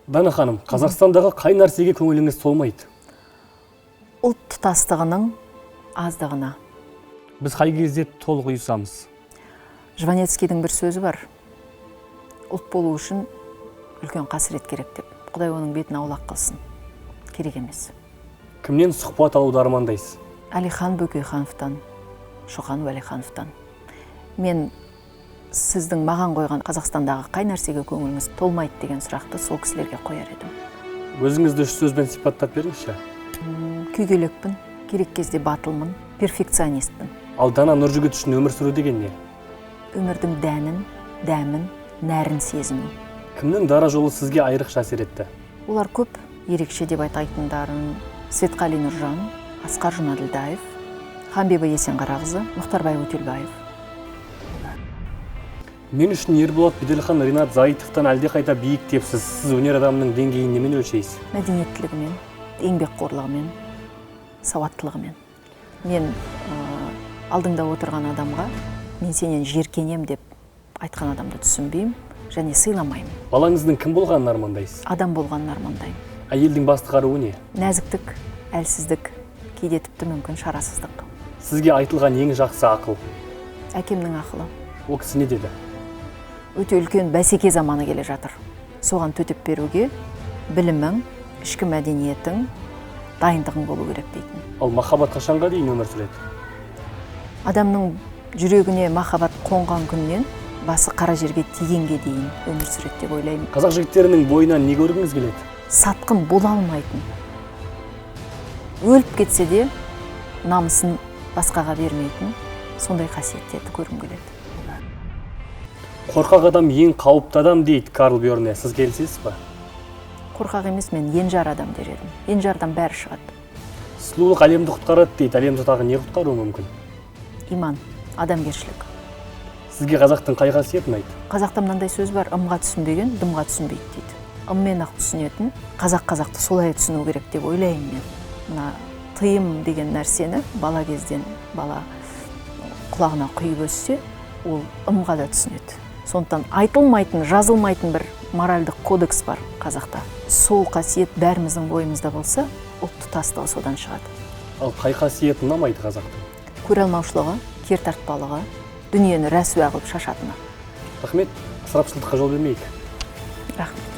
Дана ханым, Қазақстандағы қай нәрсеге көңіліңіз толмайды? Ұлт тұтастығының аздығына. Біз қай кезде толық ұйысамыз? Жванецкийдің бір сөзі бар. Ұлт болу үшін үлкен қасірет керек деп. Құдай оның бетін аулақ қылсын. Керек емес. Кімнен сұхбат алуды армандайсыз? Әлихан Бөкейхановтан, Шоқан Уәлихановтан. Мен сіздің маған қойған Қазақстандағы қай нәрсеге көңіліңіз толмайды деген сұрақты сол кісілерге қояр едім. Өзіңізді үш сөзбен сипаттап беріңізші. Күйгелекпін, керек кезде батылмын, перфекционистпін. Ал Дана Нұржігіт үшін өмір сүру деген не? Өмірдің дәнін, дәмін, нәрін сезіну. Кімнің дара жолы сізге айрықша әсер етті? Олар көп, ерекше деп айтайтындарын Светқали Нұржан, Асқар Жұмаділдаев, Ханбибі Есенғарағызы, Мұхтарбай Өтелбаев. Мен үшін Ерболат Беделхан Ринат Зайытовтан әлде қайта биік депсіз. Сіз өнер адамының деңгейін немен өлшейсіз? Мәдениеттілігімен, еңбекқорлығымен, сауаттылығымен. Мен алдыңда отырған адамға мен сенен жиіркенем деп айтқан адамды түсінбеймін және сыйламаймын. Балаңыздың кім болғанын армандайсыз? Адам болғанын армандаймын. Әйелдің басты қаруы не? Нәзіктік, әлсіздік, кейде тіпті мүмкін шарасыздық. Сізге айтылған ең жақсы ақыл? Әкемнің ақылы. Ол кісі не деді? Өте үлкен бәсеке заманы келе жатыр. Соған төтеп беруге білімің, ішкі мәдениетің, дайындығың болу керек дейтін. Ал махаббат қашанға дейін өмір сүреді? Адамның жүрегіне махаббат қонған күннен басы қара жерге тигенге дейін өмір сүреді деп ойлаймын. Қазақ жігіттерінің бойынан не көргіңіз келеді? Сатқын бола алмайтын. Өліп кетсе де намысын басқаға бермейтін сондай қасиеттерді көргім келеді. Қорқақ адам ең қауіпті адам дейді Карл Бьорне. Сіз келісесіз ба? Қорқақ емес, мен енжар адам дер едім. Енжардан бәрі шығады. Сұлулық әлемді құтқарады дейді. Әлемді тағы не құтқаруы мүмкін? Иман, адамгершілік. Сізге қазақтың қай қасиеті ұнайды? Қазақта мынандай сөз бар, ымға түсінбеген дымға түсінбейді дейді. Ыммен ақ түсінетін қазақты солай түсіну керек деп ойлаймын мен. Мына тыйым деген нәрсені бала кезден бала құлағына құйып өссе, ол ымға да түсінеді. Сондықтан айтылмайтын, жазылмайтын бір моральдық кодекс бар қазақта. Сол қасиет бәріміздің бойымызда болса, ұлт тұтастығы содан шығады. Ал қай қасиет ұнамайды қазақтың? Көре алмаушылығы, кертартпалығы, дүниені рәсуа қылып шашатыны. Рахмет, ысырапшылдыққа жол бермейік. Рахмет.